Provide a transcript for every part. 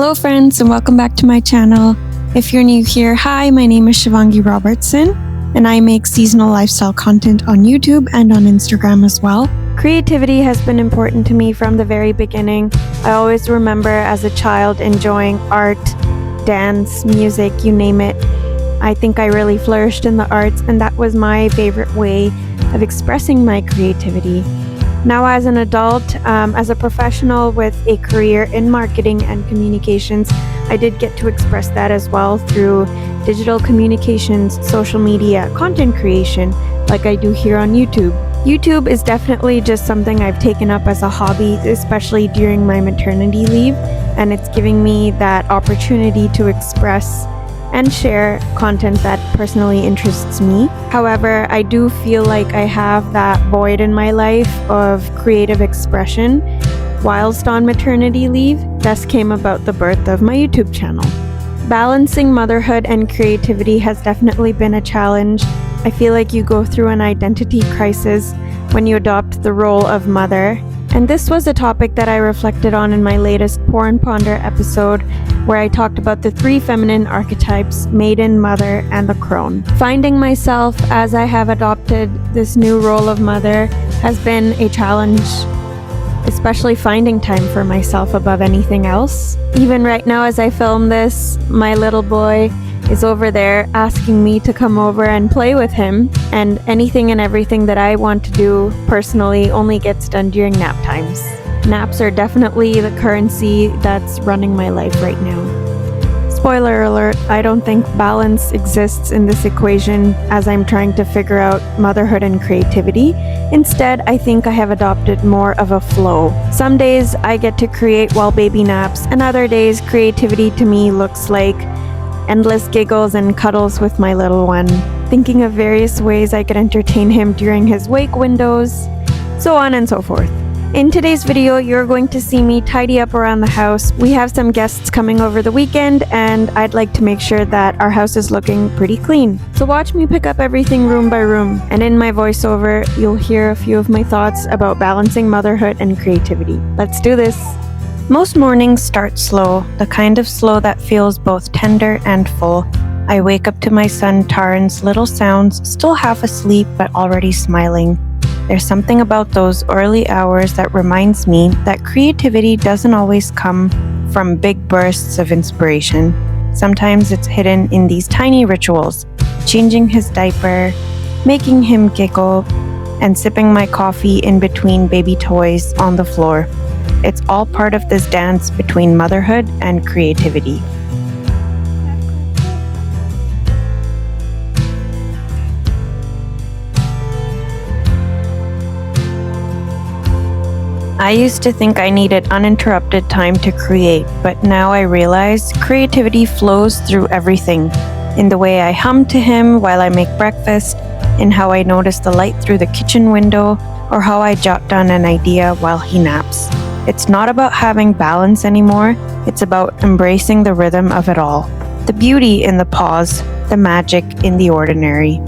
Hello friends and welcome back to my channel. If you're new here, hi, my name is Shivangi Robertson and I make seasonal lifestyle content on YouTube and on Instagram as well. Creativity has been important to me from the very beginning. I always remember as a child enjoying art, dance, music, you name it. I think I really flourished in the arts and that was my favorite way of expressing my creativity. Now as an adult, as a professional with a career in marketing and communications, I did get to express that as well through digital communications, social media, content creation, like I do here on YouTube. YouTube is definitely just something I've taken up as a hobby, especially during my maternity leave, and it's giving me that opportunity to express and share content that personally interests me. However, I do feel like I have that void in my life of creative expression whilst on maternity leave. Thus came about the birth of my YouTube channel. Balancing motherhood and creativity has definitely been a challenge. I feel like you go through an identity crisis when you adopt the role of mother. And this was a topic that I reflected on in my latest Pour and Ponder episode, where I talked about the 3 feminine archetypes, maiden, mother, and the crone. Finding myself as I have adopted this new role of mother has been a challenge, especially finding time for myself above anything else. Even right now as I film this, my little boy is over there asking me to come over and play with him, and anything and everything that I want to do personally only gets done during nap times. Naps are definitely the currency that's running my life right now. Spoiler alert, I don't think balance exists in this equation as I'm trying to figure out motherhood and creativity. Instead, I think I have adopted more of a flow. Some days I get to create while baby naps, and other days creativity to me looks like endless giggles and cuddles with my little one, thinking of various ways I could entertain him during his wake windows, so on and so forth. In today's video, you're going to see me tidy up around the house. We have some guests coming over the weekend and I'd like to make sure that our house is looking pretty clean. So watch me pick up everything room by room, and in my voiceover, you'll hear a few of my thoughts about balancing motherhood and creativity. Let's do this! Most mornings start slow, the kind of slow that feels both tender and full. I wake up to my son Taran's little sounds, still half asleep but already smiling. There's something about those early hours that reminds me that creativity doesn't always come from big bursts of inspiration. Sometimes it's hidden in these tiny rituals, changing his diaper, making him giggle, and sipping my coffee in between baby toys on the floor. It's all part of this dance between motherhood and creativity. I used to think I needed uninterrupted time to create, but now I realize creativity flows through everything. In the way I hum to him while I make breakfast, in how I notice the light through the kitchen window, or how I jot down an idea while he naps. It's not about having balance anymore, it's about embracing the rhythm of it all. The beauty in the pause, the magic in the ordinary.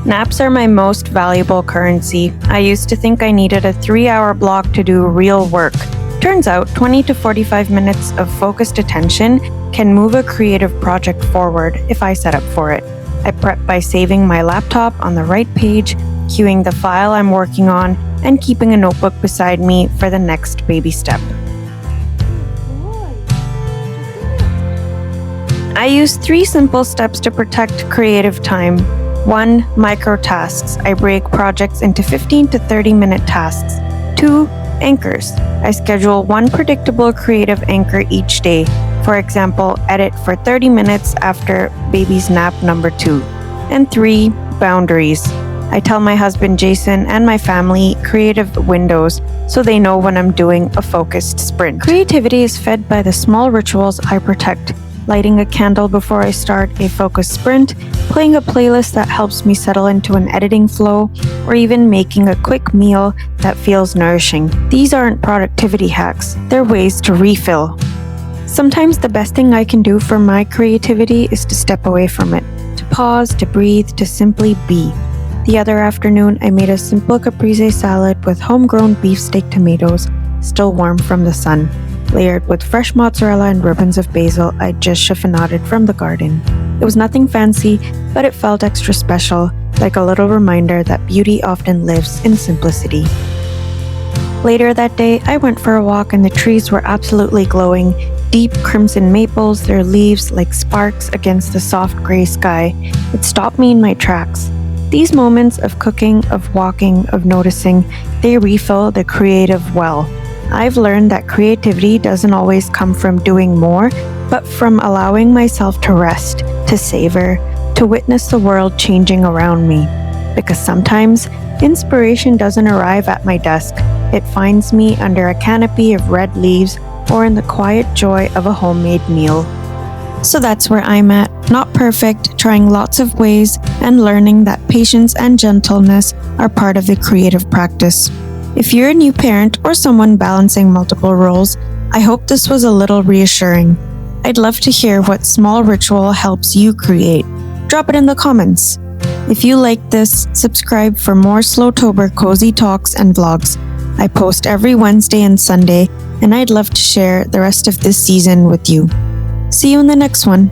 Naps are my most valuable currency. I used to think I needed a 3-hour block to do real work. Turns out 20 to 45 minutes of focused attention can move a creative project forward if I set up for it. I prep by saving my laptop on the right page, queuing the file I'm working on, and keeping a notebook beside me for the next baby step. I use 3 simple steps to protect creative time. 1. Micro tasks. I break projects into 15 to 30-minute tasks. 2. Anchors. I schedule one predictable creative anchor each day. For example, edit for 30 minutes after baby's nap number 2. And 3. Boundaries. I tell my husband Jason and my family creative windows so they know when I'm doing a focused sprint. Creativity is fed by the small rituals I protect. lighting a candle before I start a focused sprint, playing a playlist that helps me settle into an editing flow, or even making a quick meal that feels nourishing. These aren't productivity hacks, they're ways to refill. Sometimes the best thing I can do for my creativity is to step away from it, to pause, to breathe, to simply be. The other afternoon, I made a simple caprese salad with homegrown beefsteak tomatoes, still warm from the sun, layered with fresh mozzarella and ribbons of basil I just chiffonaded from the garden. It was nothing fancy, but it felt extra special, like a little reminder that beauty often lives in simplicity. Later that day, I went for a walk and the trees were absolutely glowing, deep crimson maples, their leaves like sparks against the soft gray sky. It stopped me in my tracks. These moments of cooking, of walking, of noticing, they refill the creative well. I've learned that creativity doesn't always come from doing more, but from allowing myself to rest, to savor, to witness the world changing around me. Because sometimes, inspiration doesn't arrive at my desk. It finds me under a canopy of red leaves or in the quiet joy of a homemade meal. So that's where I'm at, not perfect, trying lots of ways and learning that patience and gentleness are part of the creative practice. If you're a new parent or someone balancing multiple roles, I hope this was a little reassuring. I'd love to hear what small ritual helps you create. Drop it in the comments. If you like this, subscribe for more Slowtober cozy talks and vlogs. I post every Wednesday and Sunday, and I'd love to share the rest of this season with you. See you in the next one.